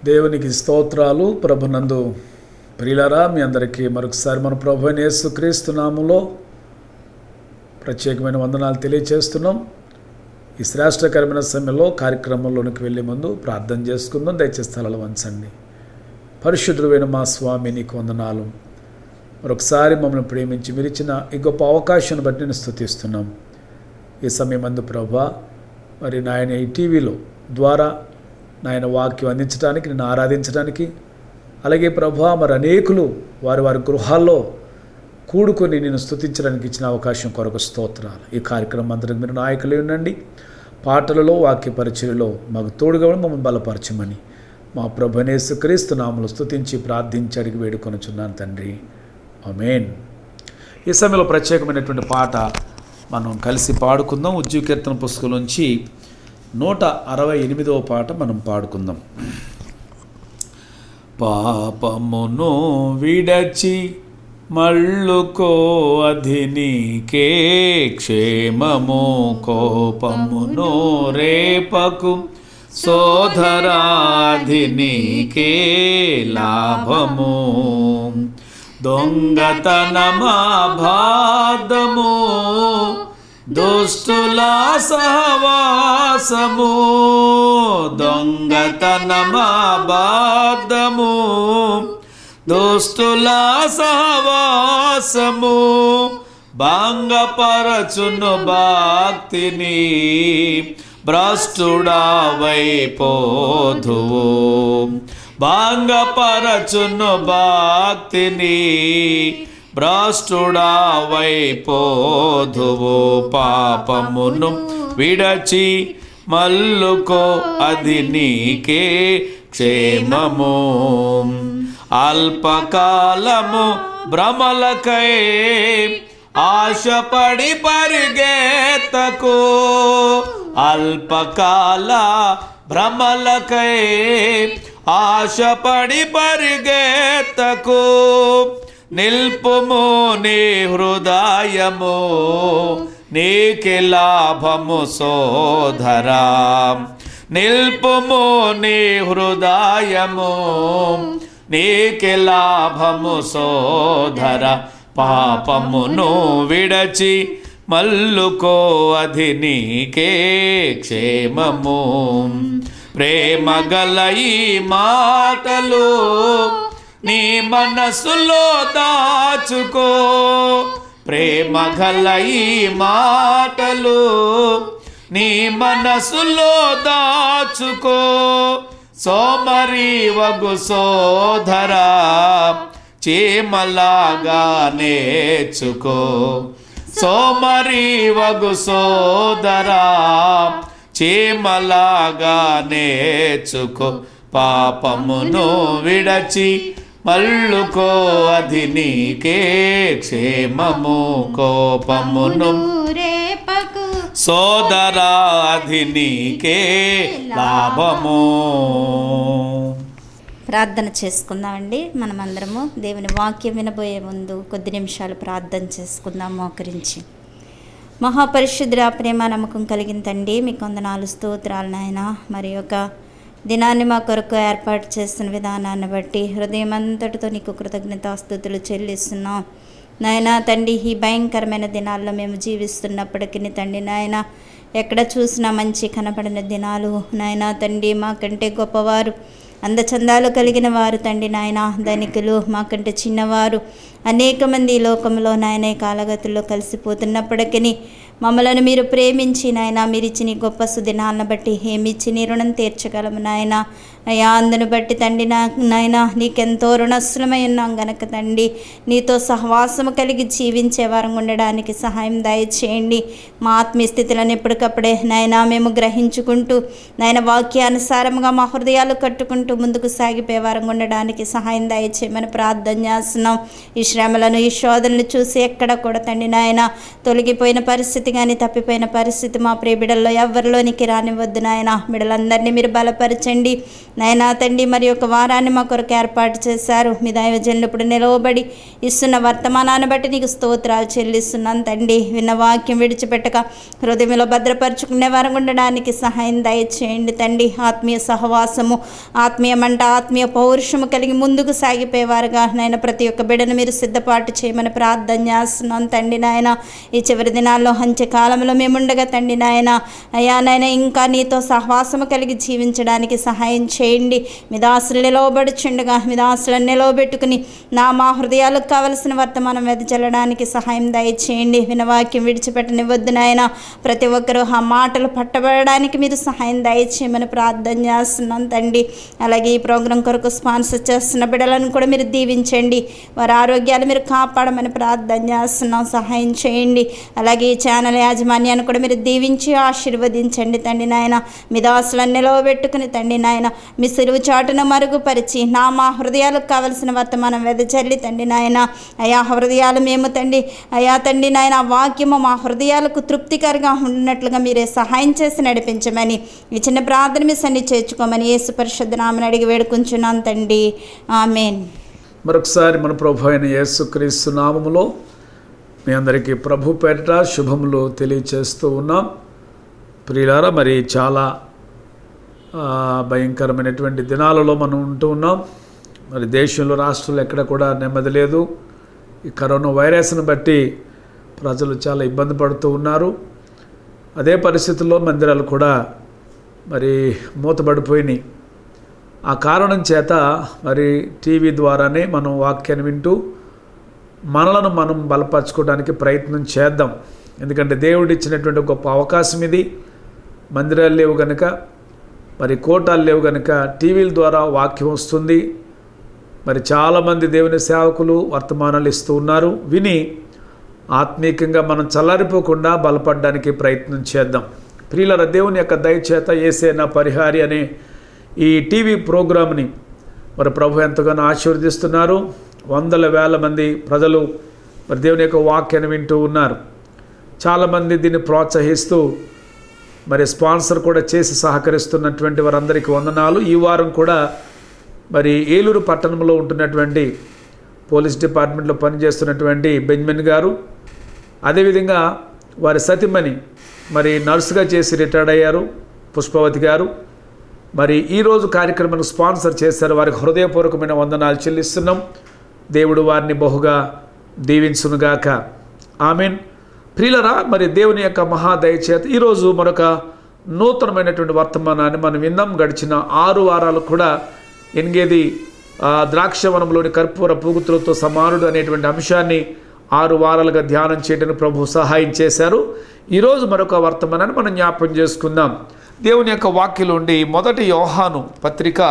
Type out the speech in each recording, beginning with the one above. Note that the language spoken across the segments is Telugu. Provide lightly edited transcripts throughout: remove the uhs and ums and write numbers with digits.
దేవునికి స్తోత్రాలు. ప్రభునందు ప్రియులారా, మీ అందరికీ మరొకసారి మన ప్రభు అయిన యేసుక్రీస్తు నామములో ప్రత్యేకమైన వందనాలు తెలియచేస్తున్నాం. ఈ శ్రేష్టకరమైన సమయంలో కార్యక్రమంలోనికి వెళ్ళే ముందు ప్రార్థన చేసుకుందాం. దయచేసి స్థలాలు వంచండి. పరిశుద్ధుడైన మా స్వామి, నీకు వందనాలు. మరొకసారి మమ్మల్ని ప్రేమించి మీరు ఇచ్చిన ఈ గొప్ప అవకాశాన్ని బట్టి నేను స్తుతిస్తున్నాం. ఈ సమయం అందు ప్రభా, మరి నాయన ఈ టీవీలో ద్వారా నాయన వాక్యం అందించడానికి, నిన్ను ఆరాధించడానికి, అలాగే ప్రభా మరి అనేకులు వారి వారి గృహాల్లో కూడుకొని నేను స్తుతించడానికి ఇచ్చిన అవకాశం కొరకు స్తోత్రాలు. ఈ కార్యక్రమం అందరికి మీరు నాయకులే ఉండండి. పాటలలో, వాక్య పరిచయలో మాకు తోడుగా మమ్మల్ని బలపరచమని మా ప్రభువైన యేసుక్రీస్తు నామములో స్తుతించి ప్రార్థించి అడిగి వేడుకొనుచున్నాను తండ్రి, ఆమేన్. ఈ సమయంలో ప్రత్యేకమైనటువంటి పాట మనం కలిసి పాడుకుందాం. ఉజ్జీవ కీర్తన పుస్తకం నుంచి 168వ పాట మనం పాడుకుందాం. పాపమును విడచి మళ్ళుకో అది నీకే క్షేమము, కోపమును రేపకు సోదరాది నీకే లాభము. దొంగతనమా బాధము, దుష్టుల సహవాసము. దొంగతనమా బాధము, దుష్టుల సహవాసము. భంగపరచును భక్తిని, భ్రష్టుడవైపోదువు. భంగపరచును భక్తిని, భ్రష్టుడవైపోదువు. పాపమును విడచి మల్లుకో అది నీకే క్షేమము. అల్పకాలము భ్రమలకై ఆశపడి పరిగెత్తకు. అల్పకాల భ్రమలకై ఆశపడి పరిగెత్తకు. నిల్పుము నీ హృదయము, నీకే లాభము సోదరా. నిల్పుము నీ హృదయము, నీకే లాభము సోదర. పాపమును విడచి మల్లుకో అది నీకే క్షేమము. ప్రేమ గల ఈ మాటలు నీ మనసులో దాచుకో. ప్రేమ గల ఈ మాటలు నీ మనసులో దాచుకో. సోమరి వగు సోదరా, చీమలాగా నేర్చుకో. సోమరి వగు సోదరా, చీమలాగా నేర్చుకో. పాపమును విడచి మల్లుకో అది నీకే క్షేమము. కోపమును రేపకు సోదరా అది నీకే లాభము. ప్రార్థన చేసుకుందామండి. మనమందరము దేవుని వాక్యం వినబోయే ముందు కొద్ది నిమిషాలు ప్రార్థన చేసుకుందాం మోకరించి. మహాపరిశుద్ధుడ, ప్రేమ నమ్మకం కలిగిన తండ్రి, మీకు వందనాలు, స్తోత్రాలు నాయన. మరి యొక్క దినాన్ని మా కొరకు ఏర్పాటు చేస్తున్న విధానాన్ని బట్టి హృదయం అంతటితో నీకు కృతజ్ఞతాస్తుతులు చెల్లిస్తున్నాం నాయన. తండ్రి, ఈ భయంకరమైన దినాల్లో మేము జీవిస్తున్నప్పటికీ తండ్రి నాయన, ఎక్కడ చూసినా మంచి కనపడిన దినాలు నాయన. తండ్రి, మాకంటే గొప్పవారు, అందచందాలు కలిగిన వారు తండ్రి నాయన, ధనికులు, మాకంటే చిన్నవారు అనేక మంది ఈ లోకంలో నాయన కాలగతుల్లో కలిసిపోతున్నప్పటికీ మమ్మలను మీరు ప్రేమించి నాయన, మీరు ఇచ్చిన గొప్ప సుదినాలను బట్టి ఏమిచ్చి నీ రుణం తీర్చగలము నాయన. అయ్యా, అందును బట్టి తండ్రి నాయన నీకెంతో రుణస్థులమై ఉన్నాం గనక తండ్రి, నీతో సహవాసము కలిగి జీవించే వారం ఉండడానికి సహాయం దయచేయండి. మా ఆత్మీయ స్థితులను ఎప్పటికప్పుడే నాయన మేము గ్రహించుకుంటూ నాయన వాక్యానుసారంగా మా హృదయాలు కట్టుకుంటూ ముందుకు సాగిపోయే వారం ఉండడానికి సహాయం దయచేయమని ప్రార్థన చేస్తున్నాం. ఈ శ్రమలను, ఈ శోధనలు చూసి ఎక్కడ కూడా తండ్రి నాయన తొలగిపోయిన పరిస్థితి పరిస్థితి కానీ, తప్పిపోయిన పరిస్థితి మా ప్రియ బిడ్డల్లో ఎవరిలోనికి రానివ్వద్దు నాయన. బిడ్డలందరినీ మీరు బలపరచండి నాయనా తండ్రి. మరి ఒక వారాన్ని మా కొరకు ఏర్పాటు చేశారు. మీ దైవజనులు ఇప్పుడు నిలవబడి ఇస్తున్న వర్తమానాన్ని బట్టి నీకు స్తోత్రాలు చెల్లిస్తున్నాను తండ్రి. విన్న వాక్యం విడిచిపెట్టక హృదయంలో భద్రపరుచుకునే వారం ఉండడానికి సహాయం దయచేయండి తండ్రి. ఆత్మీయ సహవాసము, ఆత్మీయ మంట, ఆత్మీయ పౌరుషము కలిగి ముందుకు సాగిపోయేవారుగా నాయన ప్రతి ఒక్క బిడ్డను మీరు సిద్ధపాటు చేయమని ప్రార్థన చేస్తున్నాను తండ్రి నాయన. ఈ చివరి దినాల్లో అంత్యకాలంలో మేముండగా తండ్రి నాయన, అయ్యా నాయన ఇంకా నీతో సహవాసము కలిగి జీవించడానికి సహాయం చేయండి. మీ దాసులు నిలవబడుచుండగా మీ దాసులను నిలవబెట్టుకుని మా హృదయాలకు కావలసిన వర్తమానం వెదజల్లడానికి సహాయం దయచేయండి. వినవాక్యం విడిచిపెట్టనివ్వద్దు నాయన. ప్రతి ఒక్కరూ ఆ మాటలు పట్టబడడానికి మీరు సహాయం దయచేయమని ప్రార్థన చేస్తున్నాను తండ్రి. అలాగే ఈ ప్రోగ్రాం కొరకు స్పాన్సర్ చేస్తున్న బిడ్డలను కూడా మీరు దీవించండి. వారి ఆరోగ్యాలు మీరు కాపాడమని ప్రార్థన చేస్తున్నాం, సహాయం చేయండి. అలాగే ఈ ఛానల్ యాజమాన్యాన్ని కూడా మీరు దీవించి ఆశీర్వదించండి తండ్రి నాయన. మీ దాసులను నిలవబెట్టుకుని తండ్రి నాయన మీ సిలువ చాటును మరుగుపరిచి మా హృదయాలకు కావలసిన వర్తమానం వెదజల్లి తండ్రి నాయన. అయా హృదయాలు మేము తండ్రి, అయా తండ్రి నాయన వాక్యము మా హృదయాలకు తృప్తికరంగా ఉన్నట్లుగా మీరే సహాయం చేసి నడిపించమని ఈ చిన్న ప్రార్థన మీ సన్ని చేర్చుకోమని యేసు పరిశుద్ధ నామమున అడిగి వేడుకుంటున్నాను తండ్రి. ఆమేన్. మరొకసారి మన ప్రభు అయిన యేసుక్రీస్తు నామములో మీ అందరికీ ప్రభు పేరిట శుభములు తెలియచేస్తూ ఉన్నాం. ప్రియులారా, మరి చాలా భయంకరమైనటువంటి దినాలలో మనం ఉంటూ ఉన్నాం. మరి దేశంలో, రాష్ట్రంలో ఎక్కడ కూడా నెమ్మది లేదు. ఈ కరోనా వైరస్ను బట్టి ప్రజలు చాలా ఇబ్బంది పడుతూ ఉన్నారు. అదే పరిస్థితుల్లో మందిరాలు కూడా మరి మూతబడిపోయినాయి. ఆ కారణం చేత మరి టీవీ ద్వారానే మనం వాక్యాన్ని వింటూ మనలను మనం బలపరచుకోవడానికి ప్రయత్నం చేద్దాం. ఎందుకంటే దేవుడు ఇచ్చినటువంటి గొప్ప అవకాశం ఇది. మందిరాలు లేవు కనుక, మరి కోటాలు లేవు కనుక టీవీల ద్వారా వాక్యం వస్తుంది. మరి చాలామంది దేవుని సేవకులు వర్తమానాలు ఇస్తూ ఉన్నారు. విని ఆత్మీయంగా మనం చల్లారిపోకుండా బలపడడానికి ప్రయత్నం చేద్దాం. ప్రియులార, దేవుని యొక్క దయచేత యేసే నా పరిహారి అనే ఈ టీవీ ప్రోగ్రామ్ని మరి ప్రభు ఎంతగానో ఆశీర్వదిస్తున్నారు. వందల వేల మంది ప్రజలు మరి దేవుని యొక్క వాక్యాన్ని వింటూ ఉన్నారు. చాలామంది దీన్ని ప్రోత్సహిస్తూ మరి స్పాన్సర్ కూడా చేసి సహకరిస్తున్నటువంటి వారందరికీ వందనాలు. ఈ వారం కూడా మరి ఏలూరు పట్టణంలో ఉంటున్నటువంటి పోలీస్ డిపార్ట్మెంట్లో పనిచేస్తున్నటువంటి బెంజమిన్ గారు, అదేవిధంగా వారి సతీమణి మరి నర్సుగా చేసి రిటైర్డ్ అయ్యారు పుష్పవతి గారు, మరి ఈరోజు కార్యక్రమాన్ని స్పాన్సర్ చేశారు. వారికి హృదయపూర్వకమైన వందనాలు చెల్లిస్తున్నాం. దేవుడు వారిని బహుగా దీవించునుగాక. ఆమేన్. ప్రియులరా, మరి దేవుని యొక్క మహాదయచేత ఈరోజు మరొక నూతనమైనటువంటి వర్తమానాన్ని మనం విందాం. గడిచిన 6 వారాలు కూడా ఎనిగేది ద్రాక్షవనంలోని కర్పూర పూగుతులతో సమానుడు అనేటువంటి అంశాన్ని 6 వారాలుగా ధ్యానం చేయడానికి ప్రభు సహాయం చేశారు. ఈరోజు మరొక వర్తమానాన్ని మనం జ్ఞాపకం చేసుకుందాం. దేవుని యొక్క వాక్యంలో ఉండి 1 యోహాను పత్రిక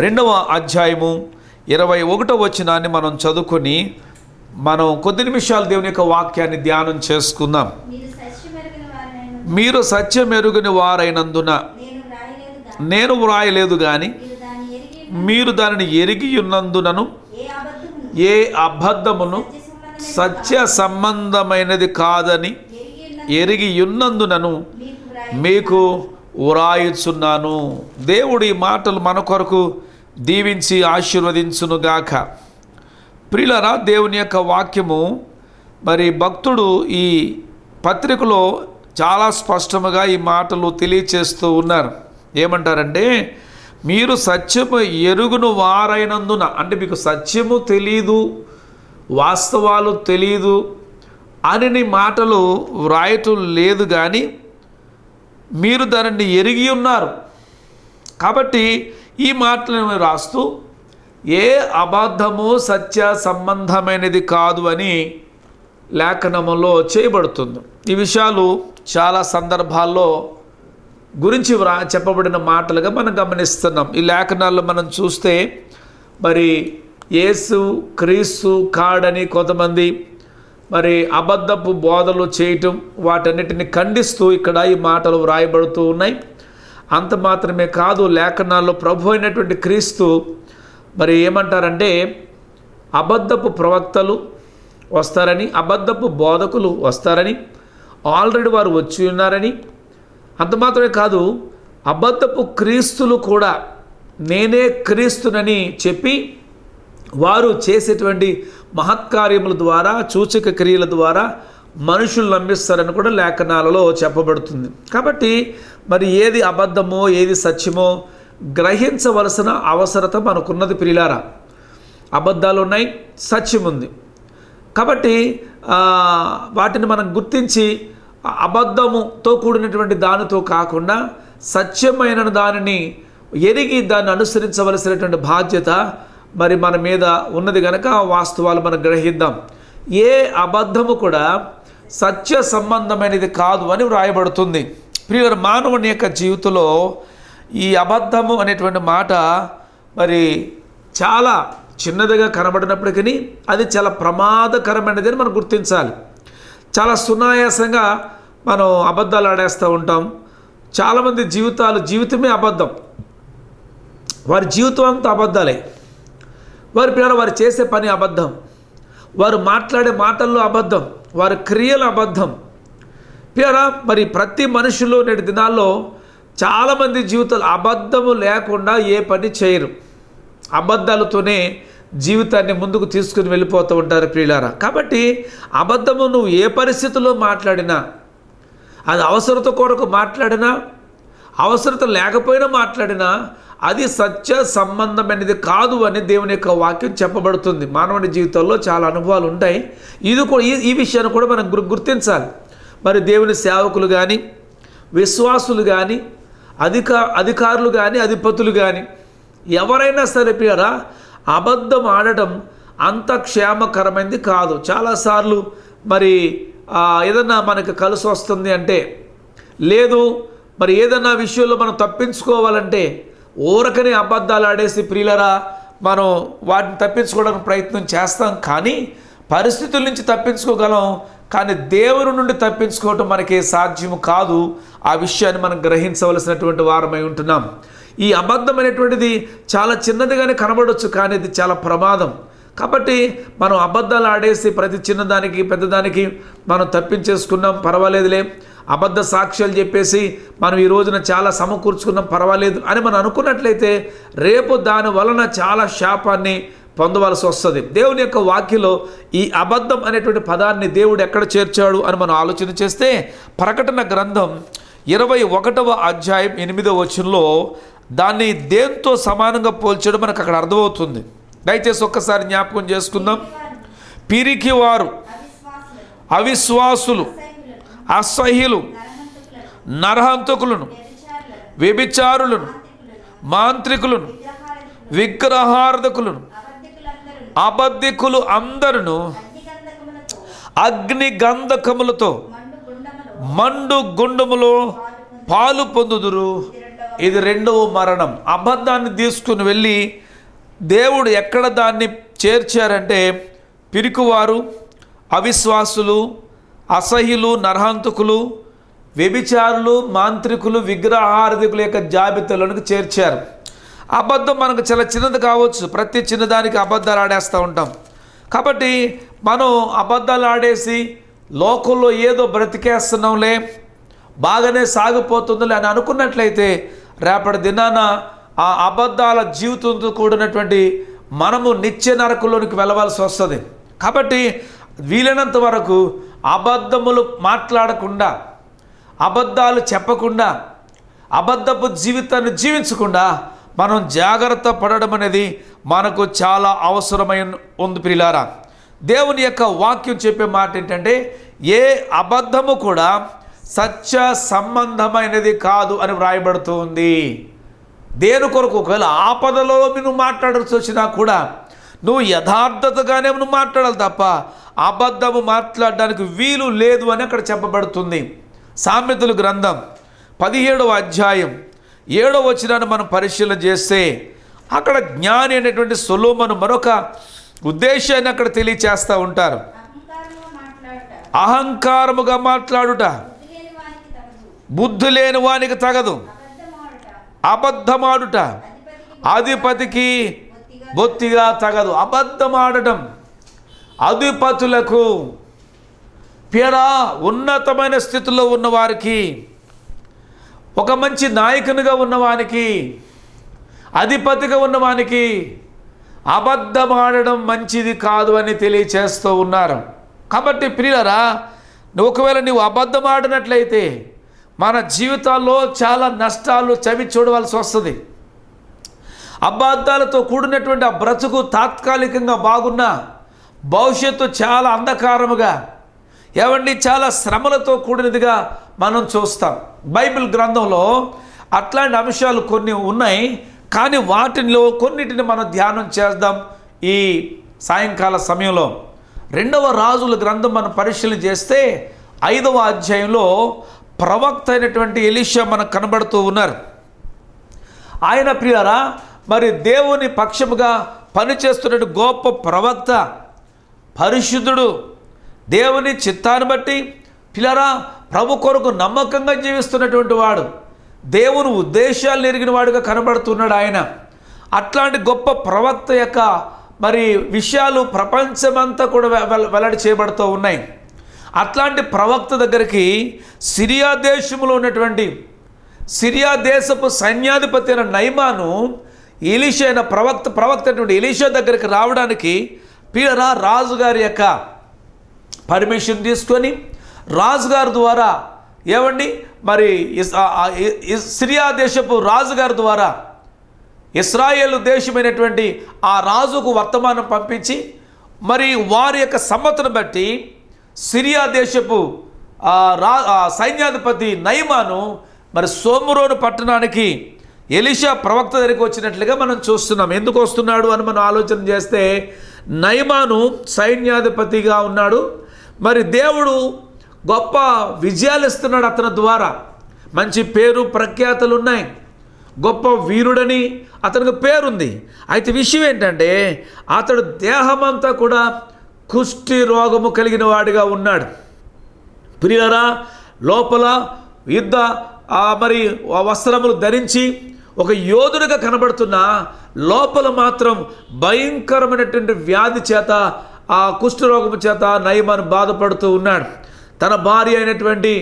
2వ అధ్యాయము 21వ వచనాన్ని మనం చదువుకొని మనం కొద్ది నిమిషాలు దేవుని యొక్క వాక్యాన్ని ధ్యానం చేసుకుందాం. మీరు సత్యమెరుగని వారైనందున నేను వ్రాయలేదు గాని మీరు దానిని ఎరిగి ఉన్నందునను ఏ అబద్ధమును సత్య సంబంధమైనది కాదని ఎరిగి ఉన్నందునను మీకు వ్రాయుచున్నాను. దేవుడి మాటలు మన కొరకు దీవించి ఆశీర్వదించునుగాక. ప్రియులారా, దేవుని యొక్క వాక్యము మరి భక్తుడు ఈ పత్రికలో చాలా స్పష్టముగా ఈ మాటలు తెలియచేస్తూ ఉన్నారు. ఏమంటారంటే, మీరు సత్యము ఎరుగును వారైనందున, అంటే మీకు సత్యము తెలీదు, వాస్తవాలు తెలీదు అని మాటలు వ్రాయటం లేదు, కానీ మీరు దానిని ఎరిగి ఉన్నారు. కాబట్టి ఈ మాటలను రాస్తూ ఏ అబద్ధము సత్య సంబంధమైనది కాదు అని లేఖనములో చేయబడుతుంది. ఈ విషయాలు చాలా సందర్భాల్లో గురించి చెప్పబడిన మాటలుగా మనం గమనిస్తున్నాం. ఈ లేఖనాల్లో మనం చూస్తే మరి యేసు క్రీస్తు కాడని కొంతమంది మరి అబద్ధపు బోధలు చేయటం, వాటన్నిటిని ఖండిస్తూ ఇక్కడ ఈ మాటలు వ్రాయబడుతూ ఉన్నాయి. అంత మాత్రమే కాదు, లేఖనాల్లో ప్రభు అయినటువంటి క్రీస్తు మరి ఏమంటారంటే, అబద్ధపు ప్రవక్తలు వస్తారని, అబద్ధపు బోధకులు వస్తారని, ఆల్రెడీ వారు వచ్చి ఉన్నారని, అంత మాత్రమే కాదు అబద్ధపు క్రీస్తులు కూడా నేనే క్రీస్తునని చెప్పి వారు చేసేటువంటి మహత్కార్యముల ద్వారా, సూచక క్రియల ద్వారా మనుషులు నమ్మిస్తారని కూడా లేఖనాలలో చెప్పబడుతుంది. కాబట్టి మరి ఏది అబద్ధమో ఏది సత్యమో గ్రహించవలసిన అవసరత మనకున్నది ప్రియులారా. అబద్ధాలు ఉన్నాయి, సత్యం ఉంది. కాబట్టి వాటిని మనం గుర్తించి అబద్ధముతో కూడినటువంటి దానితో కాకుండా సత్యమైన దానిని ఎరిగి దాన్ని అనుసరించవలసినటువంటి బాధ్యత మరి మన మీద ఉన్నది కనుక ఆ వాస్తవాలు మనం గ్రహిద్దాం. ఏ అబద్ధము కూడా సత్య సంబంధమైనది కాదు అని వ్రాయబడుతుంది. ప్రియుల మానవుని యొక్క జీవితంలో ఈ అబద్ధము అనేటువంటి మాట మరి చాలా చిన్నదిగా కనబడినప్పటికీ అది చాలా ప్రమాదకరమైనది అని మనం గుర్తించాలి. చాలా సునాయాసంగా మనం అబద్ధాలు ఆడేస్తూ ఉంటాం. చాలామంది జీవితమే అబద్ధం. వారి జీవితం అంతా అబద్ధాలే. వారి పిల్లలు వారు చేసే పని అబద్ధం, వారు మాట్లాడే మాటల్లో అబద్ధం, వారి క్రియలు అబద్ధం. పిల్లరా మరి ప్రతి మనుషులు నేటి దినాల్లో చాలామంది జీవితాలు అబద్ధము లేకుండా ఏ పని చేయరు. అబద్ధాలతోనే జీవితాన్ని ముందుకు తీసుకుని వెళ్ళిపోతూ ఉంటారు ప్రియులారా. కాబట్టి అబద్ధము నువ్వు ఏ పరిస్థితుల్లో మాట్లాడినా, అది అవసరత కొరకు మాట్లాడినా, అవసరత లేకపోయినా మాట్లాడినా అది సత్య సంబంధమైనది కాదు అని దేవుని యొక్క వాక్యం చెప్పబడుతుంది. మానవుని జీవితంలో చాలా అనుభవాలు ఉంటాయి. ఇది కూడా ఈ విషయాన్ని కూడా మనం గుర్తించాలి. మరి దేవుని సేవకులు కానీ, విశ్వాసులు కానీ, అధికారులు కానీ, అధిపతులు కానీ ఎవరైనా సరే ప్రియరా అబద్ధం ఆడటం అంత క్షేమకరమైనది కాదు. చాలాసార్లు మరి ఏదన్నా మనకు కలిసి వస్తుంది అంటే, లేదు మరి ఏదన్నా విషయంలో మనం తప్పించుకోవాలంటే ఊరకనే అబద్ధాలు ఆడేసి ప్రియులరా మనం వాటిని తప్పించుకోవడానికి ప్రయత్నం చేస్తాం. కానీ పరిస్థితుల నుంచి తప్పించుకోగలం, కానీ దేవుని నుండి తప్పించుకోవటం మనకి సాధ్యం కాదు. ఆ విషయాన్ని మనం గ్రహించవలసినటువంటి వారమై ఉంటున్నాం. ఈ అబద్ధం అనేటువంటిది చాలా చిన్నదిగానే కనబడవచ్చు, కానీ ఇది చాలా ప్రమాదం. కాబట్టి మనం అబద్ధాలు ఆడేసి ప్రతి చిన్నదానికి పెద్దదానికి మనం తప్పించేసుకున్నాం, పర్వాలేదులే, అబద్ధ సాక్ష్యాలు చెప్పేసి మనం ఈ రోజున చాలా సమకూర్చుకున్నాం, పర్వాలేదు అని మనం అనుకున్నట్లయితే రేపు దాని వలన చాలా శాపాన్ని పొందవలసి వస్తుంది. దేవుని యొక్క వాక్యలో ఈ అబద్ధం అనేటువంటి పదాన్ని దేవుడు ఎక్కడ చేర్చాడు అని మనం ఆలోచన చేస్తే ప్రకటన గ్రంథం 21వ అధ్యాయం 8వ వచనంలో దాన్ని దేంతో సమానంగా పోల్చడం మనకు అక్కడ అర్థమవుతుంది. దయచేసి ఒక్కసారి జ్ఞాపకం చేసుకుందాం. పిరికివారు, అవిశ్వాసులు, అసహ్యులు, నరహంతకులను, వ్యభిచారులను, మాంత్రికులను, విగ్రహార్థకులను, అబద్ధికులు అందరూ అగ్ని గంధకములతో మండు గుండములో పాలు పొందుదురు. ఇది రెండవ మరణం. అబద్ధాన్ని తీసుకుని వెళ్ళి దేవుడు ఎక్కడ దాన్ని చేర్చారంటే పిరికివారు, అవిశ్వాసులు, అసహ్యులు, నరహంతకులు, వ్యభిచారులు, మాంత్రికులు, విగ్రహార్థకుల యొక్క జాబితాలోనికి చేర్చారు. అబద్ధం మనకు చాలా చిన్నది కావచ్చు, ప్రతి చిన్నదానికి అబద్ధాలు ఆడేస్తూ ఉంటాం. కాబట్టి మనం అబద్ధాలు ఆడేసి లోకంలో ఏదో బ్రతికేస్తున్నాంలే, బాగానే సాగిపోతుందిలే అని అనుకున్నట్లయితే రేపటి దినాన ఆ అబద్ధాల జీవితంతో కూడినటువంటి మనము నిత్య నరకంలోనికి వెళ్ళవలసి వస్తుంది. కాబట్టి వీలైనంత వరకు అబద్ధములు మాట్లాడకుండా, అబద్ధాలు చెప్పకుండా, అబద్ధపు జీవితాన్ని జీవించకుండా మనం జాగ్రత్త పడడం అనేది మనకు చాలా అవసరమై ఉంది ప్రియులారా. దేవుని యొక్క వాక్యం చెప్పే మాట ఏంటంటే ఏ అబద్ధము కూడా సత్య సంబంధమైనది కాదు అని వ్రాయబడుతూ ఉంది. దేని కొరకు ఒకవేళ ఆపదలో నువ్వు మాట్లాడాల్సి వచ్చినా కూడా నువ్వు యథార్థతగానే నువ్వు మాట్లాడాలి తప్ప అబద్ధము మాట్లాడడానికి వీలు లేదు అని అక్కడ చెప్పబడుతుంది. సామెతల గ్రంథం 17వ అధ్యాయం 7వ వచనాన్ని మనం పరిశీలన చేస్తే అక్కడ జ్ఞాని అనేటువంటి సొలొమోను మరొక ఉద్దేశాన్ని అక్కడ తెలియచేస్తూ ఉంటారు. అహంకారముగా మాట్లాడుట బుద్ధి లేని వానికి తగదు, అబద్ధమాడుట అధిపతికి బొత్తిగా తగదు. అబద్ధమాడటం అధిపతులకు, పేరా ఉన్నతమైన స్థితిలో ఉన్నవారికి, ఒక మంచి నాయకునిగా ఉన్నవానికి, అధిపతిగా ఉన్నవానికి అబద్ధమాడడం మంచిది కాదు అని తెలియచేస్తూ ఉన్నారు. కాబట్టి ప్రియులారా, ఒకవేళ నువ్వు అబద్ధమాడినట్లయితే మన జీవితాల్లో చాలా నష్టాలు చవి చూడవలసి వస్తుంది. అబద్ధాలతో కూడినటువంటి ఆ బ్రతుకు తాత్కాలికంగా బాగున్నా భవిష్యత్తు చాలా అంధకారముగా, చాలా శ్రమలతో కూడినదిగా మనం చూస్తాం. బైబిల్ గ్రంథంలో అట్లాంటి అంశాలు కొన్ని ఉన్నాయి. కానీ వాటిలో కొన్నిటిని మనం ధ్యానం చేద్దాం ఈ సాయంకాల సమయంలో. 2వ రాజుల గ్రంథం మనం పరిశీలన చేస్తే 5వ అధ్యాయంలో ప్రవక్త అయినటువంటి ఎలీషా మనకు కనబడుతూ ఉన్నారు. ఆయన ప్రియులారా, మరి దేవుని పక్షముగా పనిచేస్తున్న గొప్ప ప్రవక్త, పరిశుద్ధుడు, దేవుని చిత్తాన్ని బట్టి ప్రియులారా ప్రభు కొరకు నమ్మకంగా జీవిస్తున్నటువంటి వాడు, దేవుని ఉద్దేశాలు ఎరిగిన వాడుగా కనబడుతున్నాడు ఆయన. అట్లాంటి గొప్ప ప్రవక్త యొక్క మరి విషయాలు ప్రపంచమంతా కూడా వెల్లడి చేయబడుతూ ఉన్నాయి. అట్లాంటి ప్రవక్త దగ్గరికి సిరియా దేశంలో ఉన్నటువంటి సిరియా దేశపు సైన్యాధిపతి అయిన నయమాను ఎలీషా అయిన ప్రవక్త అయినటువంటి ఎలీషా దగ్గరికి రావడానికి ప్రియరా రాజుగారి యొక్క పర్మిషన్ తీసుకొని రాజుగారి ద్వారా మరి సిరియా దేశపు రాజుగారి ద్వారా ఇశ్రాయేలు దేశమైనటువంటి ఆ రాజుకు వర్తమానం పంపించి మరి వారి యొక్క సమ్మతిని బట్టి సిరియా దేశపు సైన్యాధిపతి నయమాను మరి సోమురోను పట్టణానికి ఎలీషా ప్రవక్త దగ్గరికి వచ్చినట్లుగా మనం చూస్తున్నాం. ఎందుకు వస్తున్నాడు అని మనం ఆలోచన చేస్తే, నయమాను సైన్యాధిపతిగా ఉన్నాడు. మరి దేవుడు గొప్ప విజయాలు ఇస్తున్నాడు అతని ద్వారా. మంచి పేరు ప్రఖ్యాతలు ఉన్నాయి. గొప్ప వీరుడని అతనికి పేరుంది. అయితే విషయం ఏంటంటే, అతడు దేహమంతా కూడా కుష్టి రోగము కలిగిన వాడిగా ఉన్నాడు. ప్రియులారా, లోపల యుద్ధ మరి వస్త్రములు ధరించి ఒక యోధుడిగా కనబడుతున్న లోపల మాత్రం భయంకరమైనటువంటి వ్యాధి చేత, ఆ కుష్ఠరోగము చేత నయమాను బాధపడుతూ ఉన్నాడు. తన భార్య అయినటువంటి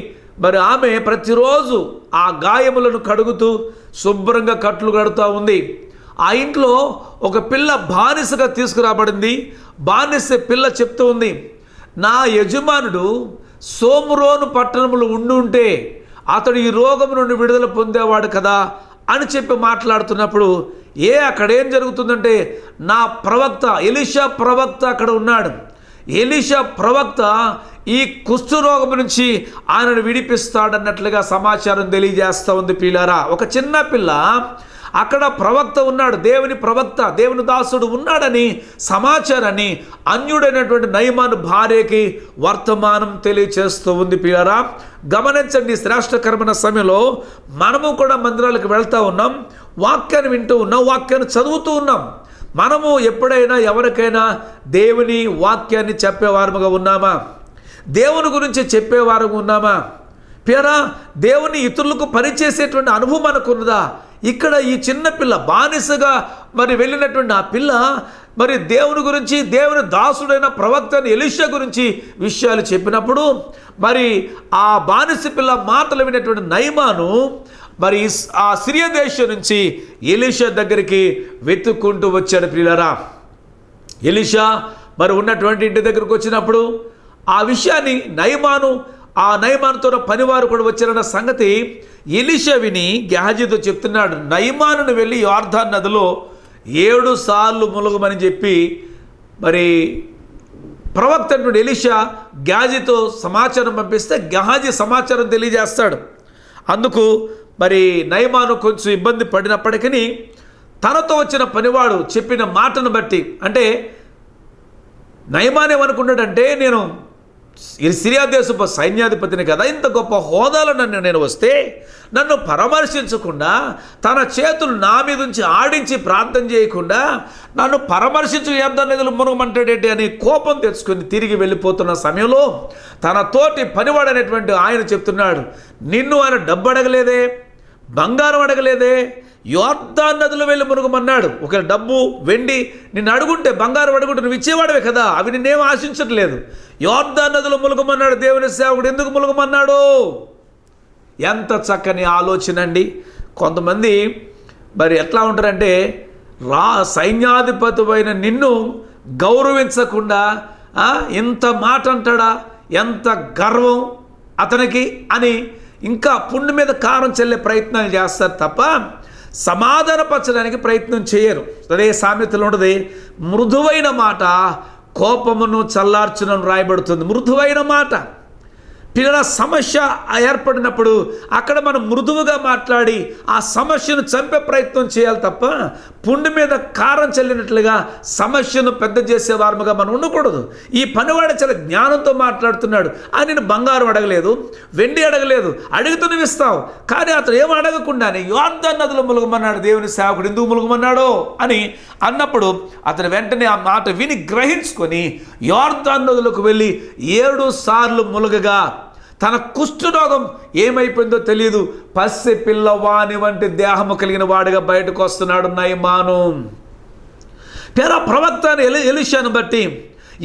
మరి ఆమె ప్రతిరోజు ఆ గాయములను కడుగుతూ శుభ్రంగా కట్లు కడుతూ ఉంది. ఆ ఇంట్లో ఒక పిల్ల బానిసగా తీసుకురాబడింది. బానిస పిల్ల చెప్తూ ఉంది, నా యజమానుడు సోమురోను పట్టణములు ఉండుంటే అతడు ఈ రోగం నుండి విడుదల పొందేవాడు కదా అని చెప్పి మాట్లాడుతున్నప్పుడు, అక్కడేం జరుగుతుందంటే, నా ప్రవక్త ఎలీషా ప్రవక్త అక్కడ ఉన్నాడు. ఎలీషా ప్రవక్త ఈ కుష్ఠరోగం నుంచి ఆయనను విడిపిస్తాడన్నట్లుగా సమాచారం తెలియజేస్తూ ఉంది. పిల్లారా, ఒక చిన్న పిల్ల అక్కడ ప్రవక్త ఉన్నాడు, దేవుని ప్రవక్త, దేవుని దాసుడు ఉన్నాడని సమాచారాన్ని అన్యుడైనటువంటి నయమాను భార్యకి వర్తమానం తెలియచేస్తూ ఉంది. పిల్లారా, గమనించండి, శ్రేష్టకరమైన సమయంలో మనము కూడా మందిరాలకు వెళ్తూ ఉన్నాం, వాక్యాన్ని వింటూ ఉన్నాం, వాక్యాన్ని చదువుతూ ఉన్నాం. మనము ఎప్పుడైనా ఎవరికైనా దేవుని వాక్యాన్ని చెప్పేవారముగా ఉన్నామా? దేవుని గురించి చెప్పేవారుగా ఉన్నామా? పేరా దేవుని ఇతరులకు పనిచేసేటువంటి అనుభవం మనకున్నదా? ఇక్కడ ఈ చిన్న పిల్ల బానిసగా మరి వెళ్ళినటువంటి ఆ పిల్ల మరి దేవుని గురించి, దేవుని దాసుడైన ప్రవక్త ఎలీషా గురించి విషయాలు చెప్పినప్పుడు, మరి ఆ బానిస పిల్ల మాటలు వినేటువంటి నయమాను మరి ఆ సిరియా దేశం నుంచి ఎలీషా దగ్గరికి వెతుక్కుంటూ వచ్చాడు. ప్రియులారా, ఎలీషా మరి ఉన్నటువంటి ఇంటి దగ్గరకు వచ్చినప్పుడు ఆ విషయాన్ని నయమానుతో పనివారు కూడా వచ్చారన్న సంగతి ఎలీషా విని గెహజీతో చెప్తున్నాడు. నయమానును వెళ్ళి యోర్దాను నదిలో 7 సార్లు ములగమని చెప్పి మరి ప్రవక్త ఎలీషా గెహజీతో సమాచారం పంపిస్తే గెహజీ సమాచారం తెలియజేస్తాడు. అందుకు మరి నయమాను కొంచెం ఇబ్బంది పడినప్పటికీ తనతో వచ్చిన పనివాడు చెప్పిన మాటను బట్టి, అంటే నయమాన్ ఏమనుకున్నాడంటే, నేను సిరియా దేశపు సైన్యాధిపతిని కదా, ఇంత గొప్ప హోదాలో నేను వస్తే నన్ను పరామర్శించకుండా, తన చేతులు నా మీద ఉంచి ఆడించి ప్రార్థన చేయకుండా నన్ను పరామర్శించు యోర్దాను నదిలో మునగమంటాడేంటి అని కోపం తెచ్చుకొని తిరిగి వెళ్ళిపోతున్న సమయంలో తన తోటి పనివాడైనటువంటి ఆయన చెప్తున్నాడు, నిన్ను ఆయన డబ్బు అడగలేదే, బంగారం అడగలేదే, యోర్దాను నదిలో వెళ్ళి మునుగమన్నాడు. ఒకవేళ డబ్బు వెండి నిన్ను అడుగుంటే, బంగారం అడుగుంటే నువ్వు ఇచ్చేవాడివే కదా, అవి నిన్నేం ఆశించట్లేదు. యోర్దాను నదిలో మునుగమన్నాడు దేవుని సేవకుడు. ఎందుకు మునుగమన్నాడు? ఎంత చక్కని ఆలోచన అండి. కొంతమంది మరి ఎట్లా ఉంటారంటే, సైన్యాధిపతి అయిన నిన్ను గౌరవించకుండా ఇంత మాట అంటాడా, ఎంత గర్వం అతనికి అని ఇంకా పుండు మీద కారం చల్లే ప్రయత్నాలు చేస్తారు తప్ప సమాధానపరచడానికి ప్రయత్నం చేయరు. అదే సామెతలు ఉంటుంది, మృదువైన మాట కోపమును చల్లార్చునని రాయబడుతుంది. మృదువైన మాట. పిల్లల సమస్య ఏర్పడినప్పుడు అక్కడ మనం మృదువుగా మాట్లాడి ఆ సమస్యను చంపే ప్రయత్నం చేయాలి తప్ప పుండు మీద కారం చల్లినట్లుగా సమస్యను పెద్ద చేసేవారముగా మనం ఉండకూడదు. ఈ పనివాడు చాలా జ్ఞానంతో మాట్లాడుతున్నాడు. ఆయన బంగారం అడగలేదు, వెండి అడగలేదు, అడుగుతూ నువ్వు ఇస్తావు. కానీ అతను ఏం అడగకుండానే యోర్దాను నదిలో ములుగమన్నాడు దేవుని సేవకుడు. ఎందుకు ములుగమన్నాడో అని అన్నప్పుడు అతను వెంటనే ఆ మాట విని గ్రహించుకొని యోర్దాను నదిలోకి వెళ్ళి 7 సార్లు ములుగగా తన కుష్ఠరోగం ఏమైపోయిందో తెలియదు. పసి పిల్లవాని వంటి దేహము కలిగిన వాడిగా బయటకు వస్తున్నాడు నయమాను. పేర ప్రవక్త ఎలీషాను బట్టి,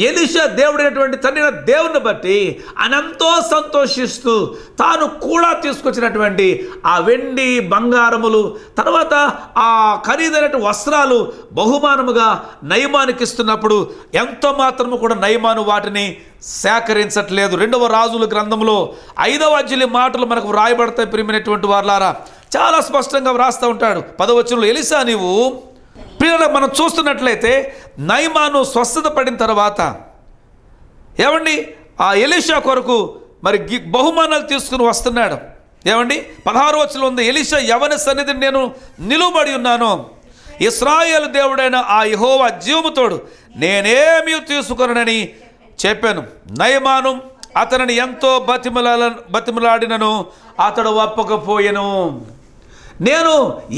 ఎలీషా దేవుడైనటువంటి తండ్రి దేవుని బట్టి ఆయన ఎంతో సంతోషిస్తూ తాను కూడా తీసుకొచ్చినటువంటి ఆ వెండి బంగారములు, తర్వాత ఆ ఖరీదైన వస్త్రాలు బహుమానముగా నయమానికి ఇస్తున్నప్పుడు ఎంత మాత్రము కూడా నయమాను వాటిని సేకరించట్లేదు. 2వ రాజుల గ్రంథంలో 5వ అధ్యాయం మాటలు మనకు వ్రాయబడతాయి. ప్రియమైనటువంటి వారలారా, చాలా స్పష్టంగా వ్రాస్తూ ఉంటాడు 10వ వచనంలో, ఎలీషా నీవు పిల్లలు మనం చూస్తున్నట్లయితే నయమాను స్వస్థత పడిన తర్వాత ఏమండి ఆ ఎలీషా కొరకు మరి బహుమానాలు తీసుకుని వస్తున్నాడు. ఏమండి 16వ వచనంలో ఉంది, ఎలీషా యెహోవా సన్నిధిని నేను నిలువబడి ఉన్నాను, ఇశ్రాయేలు దేవుడైన ఆ యెహోవా జీవముతోడు నేనేమీ తీసుకొనని చెప్పాను. నయమాను అతనిని ఎంతో బతిమలాడినను అతడు ఒప్పకపోయెను. నేను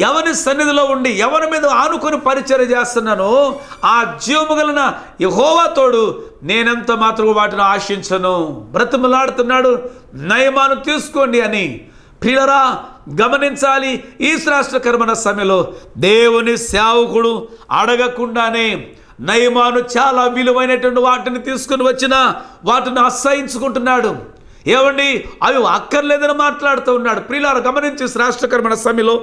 ఎవరి సన్నిధిలో ఉండి ఎవరి మీద ఆనుకొని పరిచర్య చేస్తున్నానో ఆ జీవము గలన యెహోవా తోడు నేనెంత మాత్రం వాటిని ఆశించను. బ్రతిమలాడుతున్నాడు, నయమాను తీసుకోండి అని. ప్రియులరా గమనించాలి, ఈ శ్రేష్టకరమైన సమయంలో దేవుని సేవకుడు అడగకుండానే నయమాను చాలా విలువైనటువంటి వాటిని తీసుకుని వచ్చిన వాటిని అసహించుకుంటున్నాడు. ఏమండి అవి అక్కర్లేదని మాట్లాడుతూ ఉన్నాడు. ప్రియులారా గమనించి శ్రేష్టకరమైన సమయంలో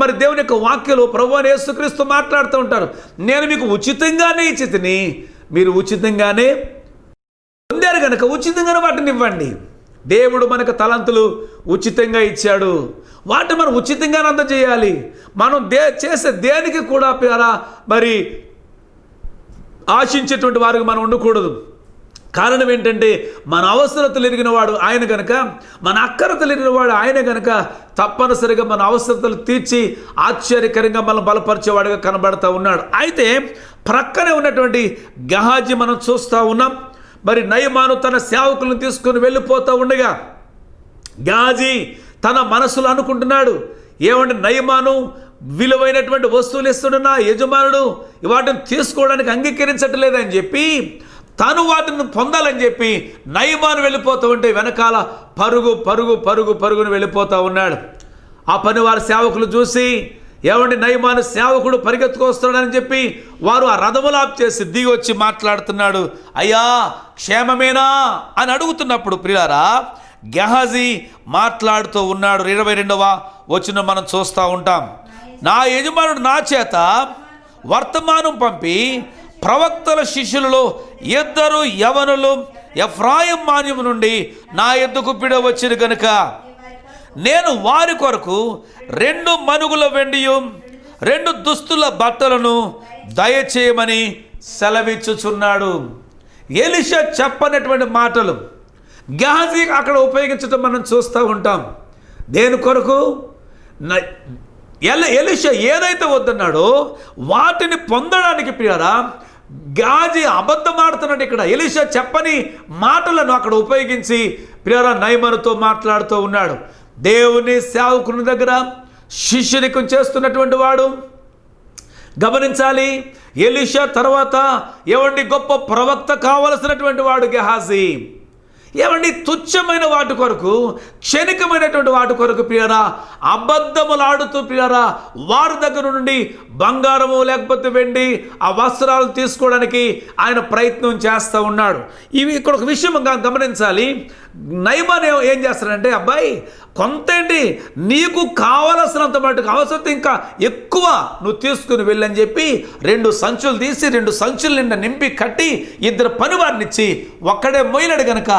మరి దేవుని యొక్క వాక్యలో ప్రభువైన యేసుక్రీస్తు మాట్లాడుతూ ఉంటారు. నేను మీకు ఉచితంగానే ఇచ్చి తిని మీరు ఉచితంగానే పొందారు కనుక ఉచితంగానే వాటిని ఇవ్వండి. దేవుడు మనకు తలంతులు ఉచితంగా ఇచ్చాడు, వాటిని మనం ఉచితంగానే అందజేయాలి. మనం చేసే దేనికి కూడా మరి ఆశించేటువంటి వారికి మనం ఉండకూడదు. కారణం ఏంటంటే మన అవసరతలు ఎరిగిన వాడు ఆయన కనుక, మన అక్కరతలు ఎరిగిన వాడు ఆయన కనుక తప్పనిసరిగా మన అవసరతలు తీర్చి ఆశ్చర్యకరంగా మనం బలపరిచేవాడుగా కనబడతా ఉన్నాడు. అయితే ప్రక్కనే ఉన్నటువంటి గెహాజీ మనం చూస్తూ ఉన్నాం. మరి నయమాను తన సేవకులను తీసుకొని వెళ్ళిపోతూ ఉండగా గెహాజీ తన మనసులో అనుకుంటున్నాడు, ఏమంటే నయమాను విలువైనటువంటి వస్తువులు ఇస్తున్న యజమానుడు వాటిని తీసుకోవడానికి అంగీకరించట్లేదని చెప్పి తాను వాటిని పొందాలని చెప్పి నయమాను వెళ్ళిపోతూ ఉంటే వెనకాల పరుగును వెళ్ళిపోతూ ఉన్నాడు. ఆ పనివారి సేవకులు చూసి ఏమండి నయమాను సేవకుడు పరిగెత్తుకొస్తున్నాడని చెప్పి వారు ఆ రథములు ఆప్ చేసి దిగి వచ్చి మాట్లాడుతున్నాడు. అయ్యా క్షేమమేనా అని అడుగుతున్నప్పుడు ప్రియులారా గెహాజీ మాట్లాడుతూ ఉన్నాడు. 22వ వచనం మనం చూస్తూ ఉంటాం. నా యజమానుడు నా చేత వర్తమానం పంపి ప్రవక్తల శిష్యులలో 2 యవనులు ఎఫ్రాయిం మాన్యము నుండి నా యొద్దకు పిడ వచ్చిన కనుక నేను వారి కొరకు 2 మనుగుల వెండియు 2 దుస్తుల బట్టలను దయచేయమని సెలవిచ్చుచున్నాడు. ఎలీషా చెప్పనటువంటి మాటలు గెహాజీ అక్కడ ఉపయోగించడం మనం చూస్తూ ఉంటాం. దేని కొరకు? ఎలీషా ఏదైతే వద్దన్నాడో వాటిని పొందడానికి ప్రియారా గెహాజీ అబద్ధం ఆడుతున్నాడు. ఇక్కడ ఎలీషా చెప్పని మాటలను అక్కడ ఉపయోగించి ప్రియారా నయమానుతో మాట్లాడుతూ ఉన్నాడు. దేవుని సేవకుని దగ్గర శిష్యరికం చేస్తున్నటువంటి వాడు గమనించాలి. ఎలీషా తర్వాత ఏమండి గొప్ప ప్రవక్త కావలసినటువంటి వాడు గెహాజీ. ఏమండి తుచ్చమైన వాటి కొరకు, క్షణికమైనటువంటి వాటి కొరకు ప్రియరా అబద్ధములాడుతూ ప్రియరా వారి దగ్గర నుండి బంగారము లేకపోతే వెండి ఆ వస్త్రాలు తీసుకోవడానికి ఆయన ప్రయత్నం చేస్తూ ఉన్నాడు. ఇవి ఇక్కడ ఒక విషయం గమనించాలి. నయమాన్ ఏం చేస్తాడంటే, అబ్బాయి కొంతేంటి నీకు కావలసినంత మటుకు అవసరం ఇంకా ఎక్కువ నువ్వు తీసుకుని వెళ్ళని చెప్పి 2 సంచులు తీసి 2 సంచుల నిండా నింపి కట్టి 2 పనివారిని ఇచ్చి ఒక్కడే మొయ్యలేడు గనక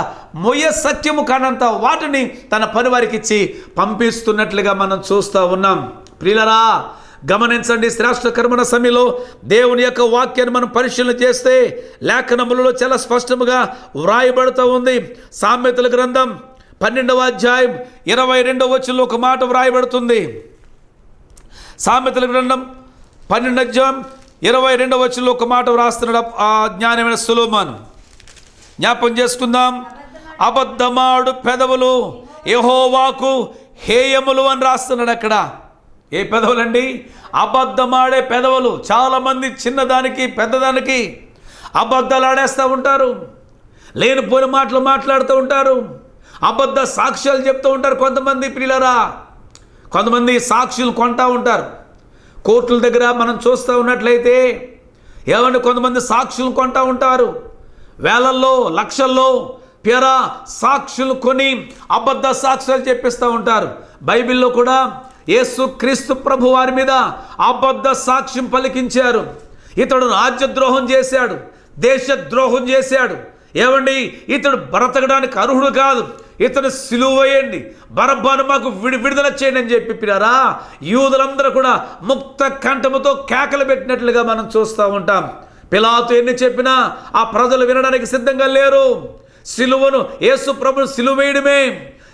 మొయ్య సత్యము కానంత వాటిని తన పనివారికి ఇచ్చి పంపిస్తున్నట్లుగా మనం చూస్తూ ఉన్నాం. ప్రియులరా గమనించండి, శ్రేష్ఠ కర్మణ సమయంలో దేవుని యొక్క వాక్యాన్ని మనం పరిశీలన చేస్తే లేఖనములలో చాలా స్పష్టముగా వ్రాయబడుతూ ఉంది. సామెతల గ్రంథం 12వ అధ్యాయం 22వ వచనంలో ఒక మాట వ్రాయబడుతుంది. సామెతల గ్రంథం 12వ అధ్యాయం 22వ వచనంలో ఒక మాట వ్రాస్తున్నాడు ఆ జ్ఞానమైన సొలొమోను. జ్ఞాపం చేసుకుందాం. అబద్ధమాడు పెదవులు యెహోవాకు హేయములు అని రాస్తున్నాడు అక్కడ. ఏ పెదవులండి? అబద్ధమాడే పెదవులు. చాలామంది చిన్నదానికి పెద్దదానికి అబద్ధాలు ఆడేస్తూ ఉంటారు, లేనిపోని మాటలు మాట్లాడుతూ ఉంటారు, అబద్ధ సాక్ష్యాలు చెప్తూ ఉంటారు. కొంతమంది ప్రియులరా కొంతమంది సాక్షులు కొంటూ ఉంటారు. కోర్టుల దగ్గర మనం చూస్తూ ఉన్నట్లయితే ఏమంటే కొంతమంది సాక్షులు కొంటూ ఉంటారు. వేలల్లో లక్షల్లో ప్రియరా సాక్షులు కొని అబద్ధ సాక్ష్యాలు చెప్పిస్తూ ఉంటారు. బైబిల్లో కూడా యేసు క్రీస్తు ప్రభు వారి మీద అబద్ధ సాక్ష్యం పలికించారు. ఇతడు రాజ్యద్రోహం చేశాడు, దేశద్రోహం చేశాడు, ఏమండి ఇతడు బ్రతకడానికి అర్హుడు కాదు, ఇతను సిలువ వేయండి, బరబ్బను మాకు విడుదల చేయండి అని చెప్పి పిల్లరా యూదులందరూ కూడా ముక్త కంఠముతో కేకలు పెట్టినట్లుగా మనం చూస్తూ ఉంటాం. పిలాతు ఎన్ని చెప్పినా ఆ ప్రజలు వినడానికి సిద్ధంగా లేరు. సిలువను యేసు ప్రభును సిలువ వేయడమే,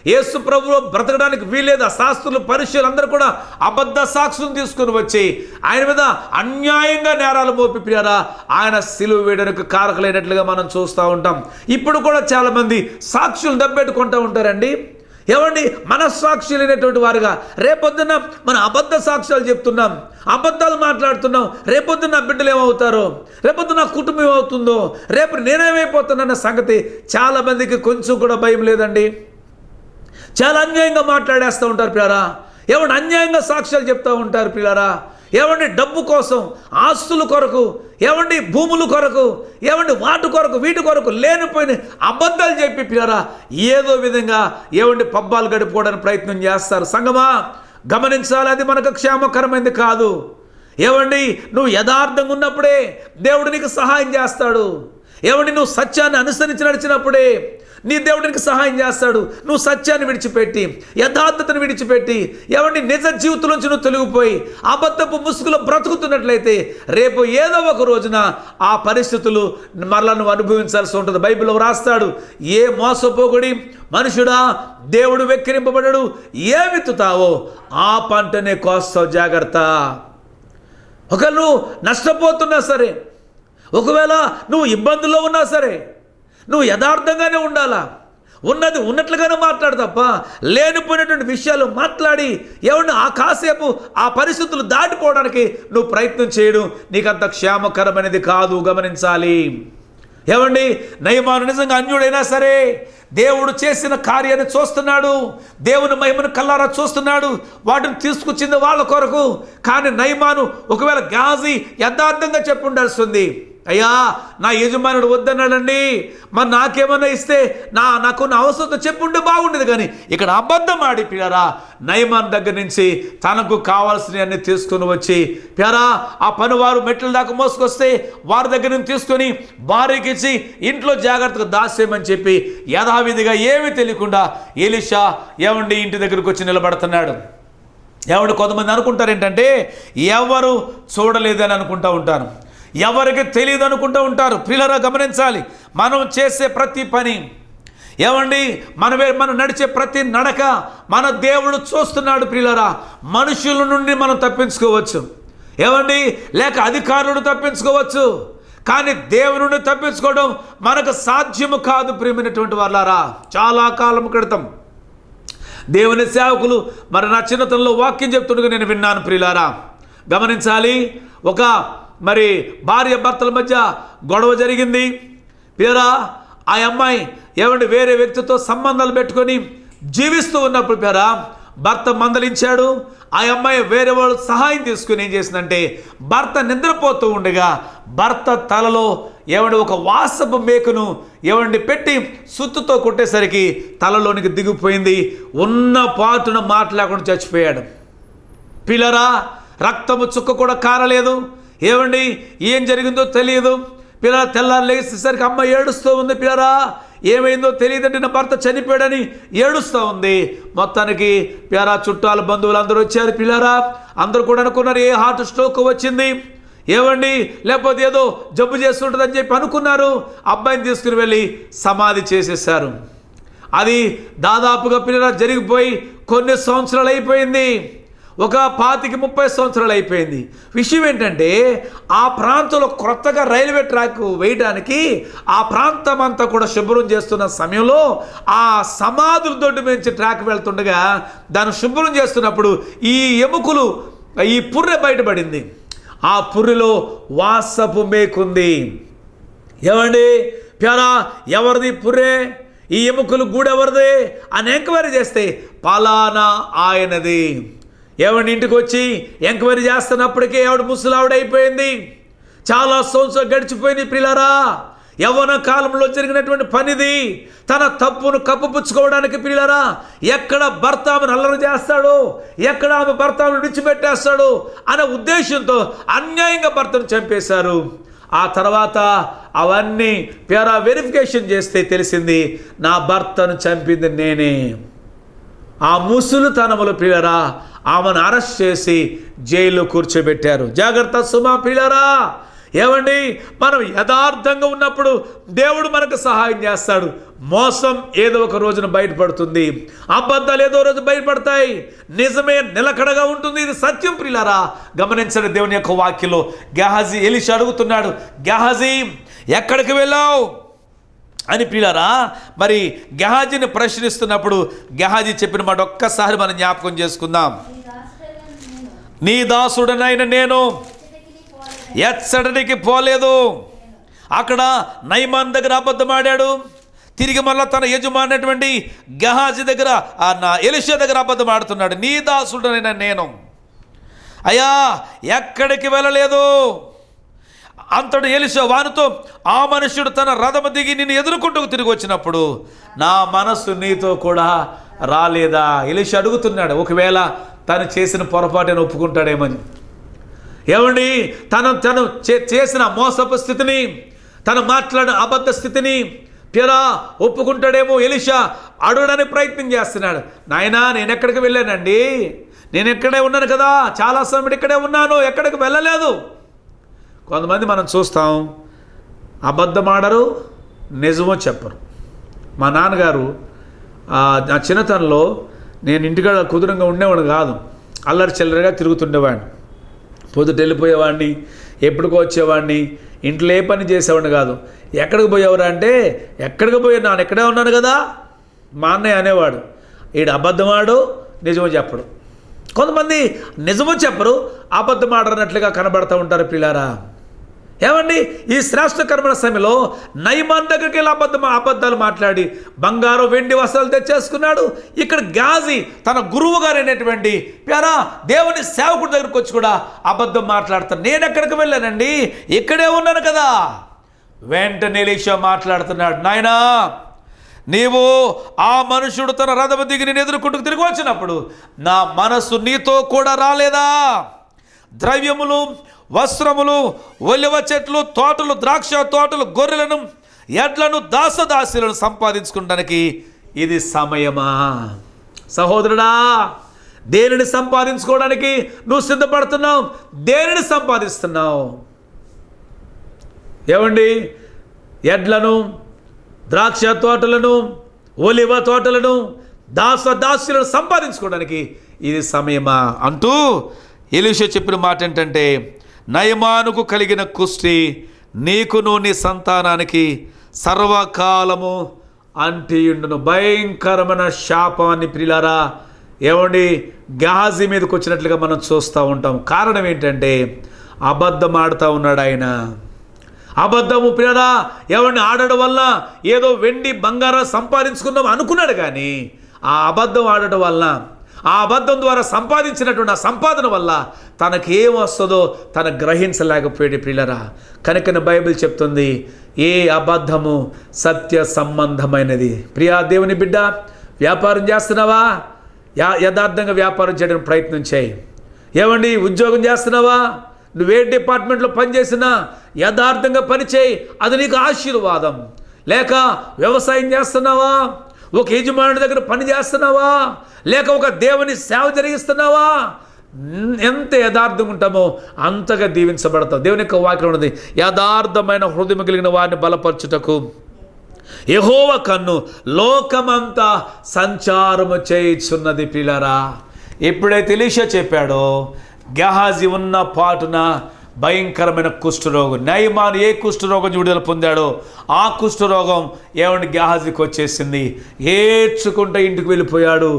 యేసు ప్రభువు బ్రతకడానికి వీల్లేదు. శాస్త్రులు పరిశీలు అందరూ కూడా అబద్ధ సాక్షులను తీసుకుని వచ్చి ఆయన మీద అన్యాయంగా నేరాలు మోపి ప్రియారా ఆయన సిలువ వేయడానికి కారకులైనట్లుగా మనం చూస్తూ ఉంటాం. ఇప్పుడు కూడా చాలామంది సాక్షులు దబ్బెట్టుకుంటూ ఉంటారండి. ఏమండి మనస్సాక్షులైనటువంటి వారుగా రేపొద్దున మనం అబద్ధ సాక్ష్యాలు చెప్తున్నాం, అబద్ధాలు మాట్లాడుతున్నాం. రేపొద్దున నా బిడ్డలు ఏమవుతారో, రేపొద్దున నా కుటుంబం ఏమవుతుందో, రేపు నేనేమైపోతున్నాన్న సంగతి చాలామందికి కొంచెం కూడా భయం లేదండి. చాలా అన్యాయంగా మాట్లాడేస్తూ ఉంటారు ప్రియారా. ఏమండి అన్యాయంగా సాక్ష్యాలు చెప్తూ ఉంటారు ప్రియారా. ఏమండి డబ్బు కోసం, ఆస్తుల కొరకు, ఏమండి భూముల కొరకు, ఏమండి వాటి కొరకు వీటి కొరకు లేనిపోయిన అబద్ధాలు చెప్పి ప్రియారా ఏదో విధంగా ఏమండి పబ్బాలు గడుపుకోవడానికి ప్రయత్నం చేస్తారు. సంగమా గమనించాలి, అది మనకు క్షేమకరమైనది కాదు. ఏమండి నువ్వు యథార్థంగా ఉన్నప్పుడే దేవుడు నీకు సహాయం చేస్తాడు. ఏమండి నువ్వు సత్యాన్ని అనుసరించి నడిచినప్పుడే నీ దేవుడు నీకు సహాయం చేస్తాడు. నువ్వు సత్యాన్ని విడిచిపెట్టి, యథార్థతను విడిచిపెట్టి, ఏమండి నిజ జీవితం నుంచి నువ్వు తొలగిపోయి అబద్ధపు ముసుగులో బ్రతుకుతున్నట్లయితే రేపు ఏదో ఒక రోజున ఆ పరిస్థితులు మరలా నువ్వు అనుభవించాల్సి ఉంటుంది. బైబిల్లో రాస్తాడు, ఏ మోసపోకుడి మనుషుడా దేవుడు వెక్కిరింపబడడు, ఏ విత్తుతావో ఆ పంటనే కోస్తావు, జాగ్రత్త. ఒకవేళ నువ్వు నష్టపోతున్నా సరే, ఒకవేళ నువ్వు ఇబ్బందుల్లో ఉన్నా సరే, నువ్వు యథార్థంగానే ఉండాలా. ఉన్నది ఉన్నట్లుగానే మాట్లాడు తప్ప లేనిపోయినటువంటి విషయాలు మాట్లాడి ఏమన్నా ఆ కాసేపు ఆ పరిస్థితులు దాటిపోవడానికి నువ్వు ప్రయత్నం చేయడం నీకంత క్షేమకరమైనది కాదు. గమనించాలి. ఏమండి నయమాను నిజంగా అన్యుడైనా సరే దేవుడు చేసిన కార్యాన్ని చూస్తున్నాడు, దేవుని మహిమను కల్లారా చూస్తున్నాడు, వాటిని తీసుకొచ్చింది వాళ్ళ కొరకు. కానీ నయమాను ఒకవేళ గాజీ యథార్థంగా చెప్పి ఉండాల్సింది, అయ్యా నా యజమానుడు వద్దన్నాడండి, మరి నాకేమన్నా ఇస్తే నాకున్న అవసరంతో చెప్పుంటే బాగుండేది. కానీ ఇక్కడ అబద్ధం ఆడి ప్యారా నయమాన్ దగ్గర నుంచి తనకు కావాల్సినవన్నీ తీసుకొని వచ్చి ప్యారా ఆ పనివారు మెట్ల దాకా మోసుకొస్తే వారి దగ్గర నుంచి తీసుకొని భార్యకి ఇచ్చి ఇంట్లో జాగ్రత్తగా దాసేయమని చెప్పి యథావిధిగా ఏమీ తెలియకుండా ఎలీషా ఏమండి ఇంటి దగ్గరకు వచ్చి నిలబడుతున్నాడు. ఏమండి కొంతమంది అనుకుంటారు ఏంటంటే ఎవరు చూడలేదని అనుకుంటూ ఉంటారు, ఎవరికి తెలియదు అనుకుంటూ ఉంటారు. ప్రియులారా గమనించాలి, మనం చేసే ప్రతి పని, ఏమండి మనం నడిచే ప్రతి నడక మన దేవుడు చూస్తున్నాడు. ప్రియులారా మనుషుల నుండి మనం తప్పించుకోవచ్చు, ఏమండి లేక అధికారులను తప్పించుకోవచ్చు, కానీ దేవుని నుండి తప్పించుకోవడం మనకు సాధ్యము కాదు. ప్రియమైనటువంటి వాళ్ళారా చాలా కాలం క్రితం దేవుని సేవకులు మరి నా చిన్నతనంలో వాక్యం చెప్తుండగా నేను విన్నాను. ప్రియులారా గమనించాలి, ఒక మరి భార్య భర్తల మధ్య గొడవ జరిగింది. ప్రియరా ఆ అమ్మాయి వేరే వ్యక్తితో సంబంధాలు పెట్టుకొని జీవిస్తూ ఉన్నప్పుడు పేరా భర్త మందలించాడు. ఆ అమ్మాయి వేరే వాళ్ళు సహాయం తీసుకుని ఏం చేసిందంటే భర్త నిద్రపోతూ ఉండగా భర్త తలలో ఒక వాసపు మేకును పెట్టి సుత్తుతో కొట్టేసరికి తలలోనికి దిగిపోయింది. ఉన్న పాటున మాట్లాడకుండా చచ్చిపోయాడు. పిల్లరా, రక్తము చుక్క కూడా కారలేదు. ఏం జరిగిందో తెలియదు. పిల్లరా, తెల్లారు లేచేసరికి అమ్మ ఏడుస్తూ ఉంది. పిల్లరా, ఏమైందో తెలియదంటే నా భర్త చనిపోయాడని ఏడుస్తూ ఉంది. మొత్తానికి పిల్లరా చుట్టాలు బంధువులు అందరూ వచ్చారు. పిల్లరా, అందరూ కూడా అనుకున్నారు ఏ హార్ట్ స్ట్రోక్ వచ్చింది లేకపోతే ఏదో జబ్బు చేస్తుంటుందని చెప్పి అనుకున్నారు. అబ్బాయిని తీసుకుని వెళ్ళి సమాధి చేసేసారు. అది దాదాపుగా పిల్లరా జరిగిపోయి కొన్ని సంవత్సరాలు అయిపోయింది. ఒక 25-30 సంవత్సరాలు అయిపోయింది. విషయం ఏంటంటే ఆ ప్రాంతంలో కొత్తగా రైల్వే ట్రాక్ వేయడానికి ఆ ప్రాంతం అంతా కూడా శుభ్రం చేస్తున్న సమయంలో ఆ సమాధుల దొడ్డు నుంచి ట్రాక్ వెళ్తుండగా దాన్ని శుభ్రం చేస్తున్నప్పుడు ఈ ఎముకలు ఈ పుర్రె బయటపడింది. ఆ పుర్రెలో వాసపు మేకుంది. ప్యారా, ఎవరిది పుర్రె? ఈ ఎముకలు గూడెవరిది అని ఎంక్వైరీ చేస్తే పలానా ఆయనది. ఇంటికి వచ్చి ఎంక్వైరీ చేస్తున్నప్పటికీ ముసలావిడైపోయింది. చాలా సంవత్సరాలు గడిచిపోయింది. పిల్లరా, యవ్వన కాలంలో జరిగినటువంటి పనిది. తన తప్పును కప్పుపుచ్చుకోవడానికి పిల్లరా ఎక్కడ భర్త ఆమెను అల్లరి చేస్తాడో, ఎక్కడ ఆమె భర్త ఆమెను విడిచిపెట్టేస్తాడో అనే ఉద్దేశంతో అన్యాయంగా భర్తను చంపేశారు. ఆ తర్వాత అవన్నీ పేరా వెరిఫికేషన్ చేస్తే తెలిసింది నా భర్తను చంపింది నేనే. ఆ ముసలితనములు పిల్లరా ఆమెను అరెస్ట్ చేసి జైల్లో కూర్చోబెట్టారు. జాగ్రత్త సుమా పిల్లరా. మనం యథార్థంగా ఉన్నప్పుడు దేవుడు మనకు సహాయం చేస్తాడు. మోసం ఏదో ఒక రోజున బయటపడుతుంది. అబద్ధాలు ఏదో రోజు బయటపడతాయి. నిజమే నిలకడగా ఉంటుంది. ఇది సత్యం ప్రియులారా. గమనించండి దేవుని యొక్క వాక్యంలో గెహాజీ ఎలీషా అడుగుతున్నాడు, గెహాజీ ఎక్కడికి వెళ్ళావు అని. ప్రియులారా, మరి గెహాజీని ప్రశ్నిస్తున్నప్పుడు గెహాజీ చెప్పిన మాట ఒక్కసారి మనం జ్ఞాపకం చేసుకుందాం. నీ దాసుడనైన నేను ఎచ్చడికి పోలేదు. అక్కడ నయమాన్ దగ్గర అబద్ధం ఆడాడు. తిరిగి మళ్ళీ తన యజమానటువంటి గెహాజీ దగ్గర ఎలీషా దగ్గర అబద్ధం ఆడుతున్నాడు. నీ దాసుడనైన నేను అయ్యా ఎక్కడికి వెళ్ళలేదు. అంతటి ఎలీషా వానితో, ఆ మనుష్యుడు తన రథము దిగి నిన్ను ఎదుర్కొంటూ తిరిగి వచ్చినప్పుడు నా మనస్సు నీతో కూడా రాలేదా? ఎలీషా అడుగుతున్నాడు, ఒకవేళ తను చేసిన పొరపాటుని ఒప్పుకుంటాడేమని. తను చేసిన మోసపు స్థితిని, తను మాట్లాడిన అబద్ధ స్థితిని పిరా ఒప్పుకుంటాడేమో ఎలీషా అడగడానికి ప్రయత్నం చేస్తున్నాడు. నాయనా, నేను ఎక్కడికి వెళ్ళానండి? నేను ఇక్కడే ఉన్నాను కదా, చాలా సమయం ఇక్కడే ఉన్నాను, ఎక్కడికి వెళ్ళలేదు. కొంతమంది మనం చూస్తాం, అబద్ధం ఆడరు, నిజమో చెప్పరు. మా నాన్నగారు నా చిన్నతనంలో నేను ఇంటికాడ కుదురంగా ఉండేవాడు కాదు, అల్లరి చిల్లరగా తిరుగుతుండేవాడిని. పొద్దుట వెళ్ళిపోయేవాడిని, ఎప్పటికో వచ్చేవాడిని, ఇంట్లో ఏ పని చేసేవాడిని కాదు. ఎక్కడికి పోయేవారు అంటే, ఎక్కడికి పోయాను, నేను ఎక్కడే ఉన్నాను కదా. మా అన్నయ్య అనేవాడు, ఈడు అబద్ధమాడు నిజమో చెప్పడు. కొంతమంది నిజమో చెప్పరు, అబద్ధం ఆడరన్నట్లుగా కనబడుతూ ఉంటారు పిల్లారా. ఈ శ్రేష్ఠ కర్మల సమయంలో నయమాన్ దగ్గరికి వెళ్ళి అబద్ధాలు మాట్లాడి బంగారు వెండి వస్త్రాలు తెచ్చేసుకున్నాడు. ఇక్కడ గెహాజీ తన గురువు గారు అయినటువంటి ప్యారా దేవుని సేవకుడి దగ్గరికి వచ్చి కూడా అబద్ధం మాట్లాడతాను. నేను ఎక్కడికి వెళ్ళానండి, ఇక్కడే ఉన్నాను కదా. వెంటనే ఎలీషా మాట్లాడుతున్నాడు, నాయనా నీవు ఆ మనుషుడు తన రథము దిగి నేను ఎదుర్కొంటూ తిరిగి వచ్చినప్పుడు నా మనస్సు నీతో కూడా రాలేదా? ద్రవ్యములు, వస్త్రములు, ఒలివ చెట్లు, తోటలు, ద్రాక్ష తోటలు, గొర్రెలను, ఎడ్లను, దాసదాసులను సంపాదించుకోవడానికి ఇది సమయమా? సహోదరుడా, దేనిని సంపాదించుకోవడానికి నువ్వు సిద్ధపడుతున్నావు? దేనిని సంపాదిస్తున్నావు? ఎడ్లను, ద్రాక్ష తోటలను, ఒలివ తోటలను, దాసదాసులను సంపాదించుకోవడానికి ఇది సమయమా అంటూ ఎలీషా చెప్పిన మాట ఏంటంటే, నయమానుకు కలిగిన కుష్టి నీకును నీ సంతానానికి సర్వకాలము అంటియుండును. భయంకరమైన శాపాన్ని ప్రియులారా గెహాజీ మీదకి వచ్చినట్లుగా మనం చూస్తూ ఉంటాం. కారణం ఏంటంటే అబద్ధం ఆడుతూ ఉన్నాడు ఆయన. అబద్ధము ప్రియరా ఎవరిని ఆడడం వల్ల ఏదో వెండి బంగారం సంపాదించుకుందాం అనుకున్నాడు, కానీ ఆ అబద్ధం ఆడడం వల్ల, ఆ అబద్ధం ద్వారా సంపాదించినటువంటి ఆ సంపాదన వల్ల తనకేం వస్తుందో తన గ్రహించలేకపోయాడు ప్రియులరా. కనుక బైబిల్ చెప్తుంది, ఏ అబద్ధము సత్య సంబంధమైనది. ప్రియా దేవుని బిడ్డ, వ్యాపారం చేస్తున్నావా? యథార్థంగా వ్యాపారం చేయడానికి ప్రయత్నం చేయి. ఏమండి, ఉద్యోగం చేస్తున్నావా? నువ్వే డిపార్ట్మెంట్లో పనిచేసినా యథార్థంగా పనిచేయి, అది నీకు ఆశీర్వాదం. లేక వ్యవసాయం చేస్తున్నావా? ఒక యజమానుడి దగ్గర పని చేస్తున్నావా? లేక ఒక దేవుని సేవ జరిగిస్తున్నావా? ఎంత యథార్థంగా ఉంటామో అంతగా దీవించబడతావు. దేవుని యొక్క వాక్యం ఉన్నది, యథార్థమైన హృదయం కలిగిన వారిని బలపరచుటకు యెహోవా కన్ను లోకమంతా సంచారము చేయుచున్నది. పిల్లరా, ఎప్పుడైతే ఎలీషా చెప్పాడో, గెహాజీ ఉన్న పాటున భయంకరమైన కుష్ఠరోగం, నయమాను ఏ కుష్ఠరోగం విడుదల పొందాడో ఆ కుష్ఠరోగం ఏమండి గెహాజీకి వచ్చేసింది. ఏడ్చుకుంటూ ఇంటికి వెళ్ళిపోయాడు.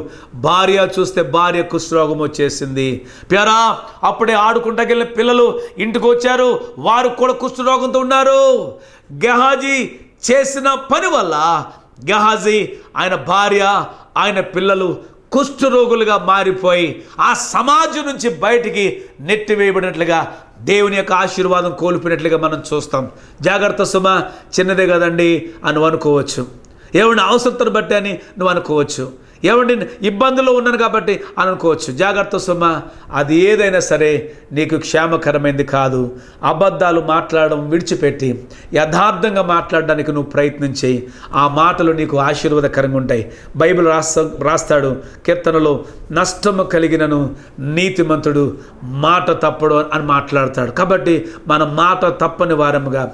భార్య చూస్తే భార్య కుష్ఠరోగం వచ్చేసింది. ప్యారా, అప్పుడే ఆడుకుంటూ వెళ్ళిన పిల్లలు ఇంటికి వచ్చారు, వారు కూడా కుష్ఠరోగంతో ఉన్నారు. గెహాజీ చేసిన పని వల్ల గెహాజీ, ఆయన భార్య, ఆయన పిల్లలు కుష్ఠరోగులుగా మారిపోయి ఆ సమాజం నుంచి బయటికి నెట్టివేయబడినట్లుగా దేవుని యొక్క ఆశీర్వాదం కోల్పోయినట్లుగా మనం చూస్తాం. జాగ్రత్త సుమ, చిన్నదే కదండి అని నువ్వు అనుకోవచ్చు. ఏమండి, అవసరతను బట్టి అని నువ్వు అనుకోవచ్చు. ఏమండి, ఇబ్బందుల్లో ఉన్నాను కాబట్టి అని అనుకోవచ్చు. జాగ్రత్త సుమ, అది ఏదైనా సరే నీకు క్షేమకరమైంది కాదు. అబద్ధాలు మాట్లాడడం విడిచిపెట్టి యథార్థంగా మాట్లాడడానికి నువ్వు ప్రయత్నం చేయి. ఆ మాటలు నీకు ఆశీర్వాదకరంగా ఉంటాయి. బైబిల్ రాస్తాడు కీర్తనలో, నష్టము కలిగినను నీతిమంతుడు మాట తప్పడు అని మాట్లాడతాడు. కాబట్టి మన మాట తప్పని వారముగా,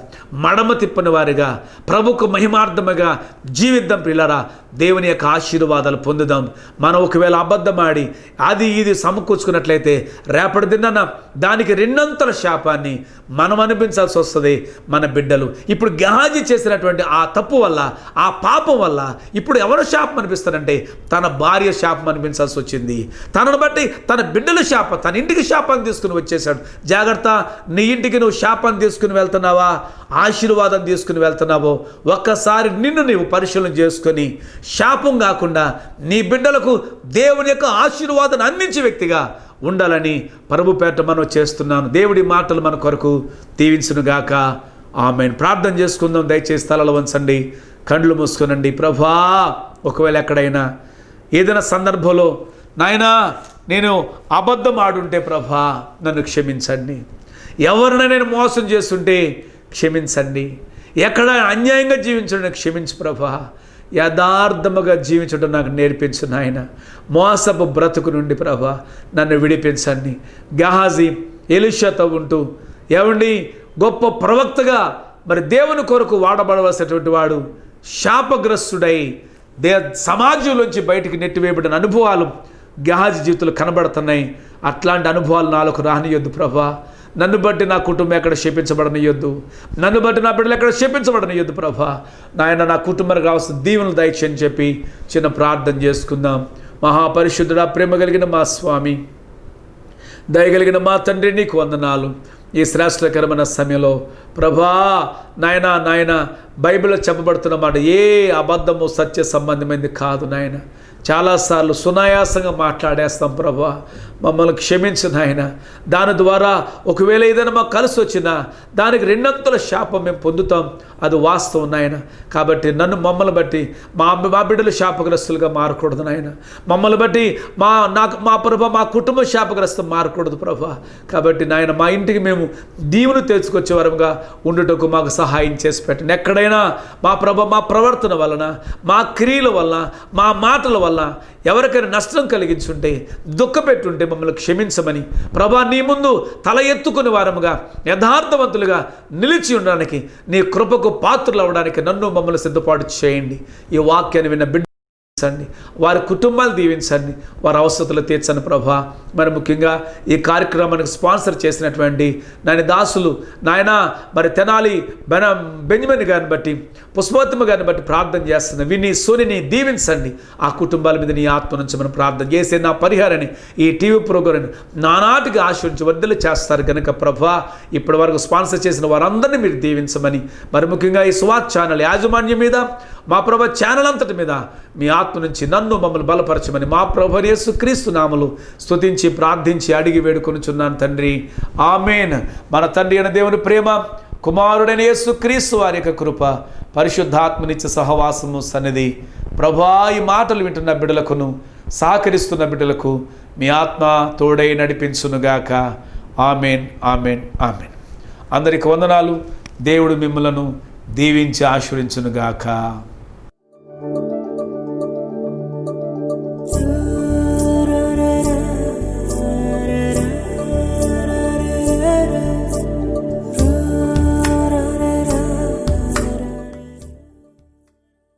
మడమ తిప్పని వారిగా, ప్రభుకు మహిమార్థముగా జీవిద్దాం పిల్లరా. దేవుని యొక్క ఆశీర్వాదాలు పొందుదాం. మనం ఒకవేళ అబద్ధమాడి అది ఇది సమకూర్చుకున్నట్లయితే రేపటి దినాన దానికి రెండంతల శాపాన్ని మనం అనిపించాల్సి వస్తుంది, మన బిడ్డలు. ఇప్పుడు గెహాజీ చేసినటువంటి ఆ తప్పు వల్ల, ఆ పాపం వల్ల ఇప్పుడు ఎవరు శాపం అనిపిస్తారంటే తన భార్య శాపం అనిపించాల్సి వచ్చింది. తనను బట్టి తన బిడ్డల శాపం, తన ఇంటికి శాపాన్ని తీసుకుని వచ్చేసాడు. జాగ్రత్త, నీ ఇంటికి నువ్వు శాపాన్ని తీసుకుని వెళ్తున్నావా, ఆశీర్వాదం తీసుకుని వెళ్తున్నావో ఒక్కసారి నిన్ను నీవు పరిశీలన చేసుకొని శాపం కాకుండా నీ బిడ్డలకు దేవుని యొక్క ఆశీర్వాదాన్ని అందించే వ్యక్తిగా ఉండాలని ప్రభుపేట మనం చేస్తున్నాను. దేవుడి మాటలు మన కొరకు దీవించునుగాక. ఆమేన్. ప్రార్థన చేసుకుందాం. దయచేసి తలలు వంచండి, కళ్ళు మూసుకునండి. ప్రభా, ఒకవేళ ఎక్కడైనా ఏదైనా సందర్భంలో నాయనా నేను అబద్ధం ఆడుంటే ప్రభా నన్ను క్షమించండి. ఎవరినైనా నేను మోసం చేస్తుంటే క్షమించండి. ఎక్కడ అన్యాయంగా జీవించడం క్షమించు ప్రభా. యథార్థముగా జీవించడం నాకు నేర్పించు నాయన. మోసపు బ్రతుకు నుండి ప్రభా నన్ను విడిపించండి. గెహాజీ ఎలీషాతో ఉంటూ ఏమండి గొప్ప ప్రవక్తగా మరి దేవుని కొరకు వాడబడవలసినటువంటి వాడు శాపగ్రస్తుడై సమాజంలోంచి బయటికి నెట్టివేయబడిన అనుభవాలు గెహాజీ జీవితంలో కనబడుతున్నాయి. అట్లాంటి అనుభవాలు నాలుగు రానియొద్దు ప్రభా. నన్ను బట్టి నా కుటుంబం ఎక్కడ శపించబడనియొద్దు, నన్ను బట్టి నా బిడ్డలు ఎక్కడ శపించబడనియొద్దు ప్రభా. నాయన, నా కుటుంబానికి కావాల్సిన దీవెనలు దయచేయని చెప్పి చిన్న ప్రార్థన చేసుకుందాం. మహాపరిశుద్ధుడా, ప్రేమ కలిగిన మా స్వామి, దయగలిగిన మా తండ్రి, నీకు వందనాలు. ఈ శ్రేష్టకరమైన సమయంలో ప్రభా నాయన బైబిల్లో చెప్పబడుతున్న మాట ఏ అబద్ధము సత్య సంబంధమైనది కాదు నాయన. చాలాసార్లు సునాయాసంగా మాట్లాడేస్తాం ప్రభా, మమ్మల్ని క్షమించు నాయన. దాని ద్వారా ఒకవేళ ఏదైనా మాకు కలిసి వచ్చినా దానికి రెండంతల శాపం మేము పొందుతాం, అది వాస్తవం నాయన. కాబట్టి మమ్మల్ని బట్టి మా బిడ్డలు శాపగ్రస్తులుగా మారకూడదు నాయన. మమ్మల్ని బట్టి మా ప్రభా మా కుటుంబం శాపగ్రస్తం మారకూడదు ప్రభా. కాబట్టి నాయన, మా ఇంటికి మేము దీవును తెచ్చుకొచ్చే వరంగా ఉండుటకు మాకు సహాయం చేసి పెట్టండి. ఎక్కడైనా మా ప్రభా మా ప్రవర్తన వలన, మా క్రియల వలన, మా మాటల వల్ల ఎవరికైనా నష్టం కలిగించుంటే, దుఃఖపెట్టుంటే మమ్మల్ని క్షమించమని ప్రభా నీ ముందు తల ఎత్తుకుని వారముగా యథార్థవంతులుగా నిలిచి ఉండడానికి, నీ కృపకు పాత్రలు అవ్వడానికి నన్ను మమ్మల్ని సిద్ధపాటు చేయండి. ఈ వాక్యాన్ని విన్న బిడ్డ వారి కుటుంబాలు దీవించండి, వారి అవసరతలు తీర్చండి ప్రభా. మరి ముఖ్యంగా ఈ కార్యక్రమానికి స్పాన్సర్ చేసినటువంటి నాయన దాసులు నాయన మరి తెనాలి బెంజమిన్ గారిని బట్టి, పుష్పోత్తమ గారిని బట్టి ప్రార్థన చేస్తున్నా. విని సోనిని దీవించండి, ఆ కుటుంబాల మీద నీ ఆత్మ నుంచి మనం ప్రార్థన చేసే నా పరిహారాన్ని ఈ టీవీ ప్రోగ్రాన్ని నానాటికి ఆశీర్వించి వర్ధలు చేస్తారు కనుక ప్రభా, ఇప్పటి వరకు స్పాన్సర్ చేసిన వారందరినీ మీరు దీవించమని, మరి ముఖ్యంగా ఈ సువార్త ఛానల్ యాజమాన్యం మీద, మా ప్రభు ఛానల్ అంతటి మీద మీ ఆత్మ నుంచి నన్ను మమ్మల్ని బలపరచమని మా ప్రభు యేసుక్రీస్తు నామములో స్తుతించి ప్రార్థించి అడిగి వేడుకొనుచున్నాను తండ్రి, ఆమేన్. మన తండ్రి అయిన దేవుని ప్రేమ, కుమారుడైన యేసుక్రీస్తు వారి యొక్క కృప, పరిశుద్ధాత్మనిత్య సహవాసము సన్నిధి ప్రభువా ఈ మాటలు వింటున్న బిడ్డలకును సహకరిస్తున్న బిడ్డలకు మీ ఆత్మ తోడై నడిపించునుగాక. ఆమేన్, ఆమేన్, ఆమేన్. అందరికి వందనాలు. దేవుడు మిమ్మలను దీవించి ఆశీర్వదించునుగాక.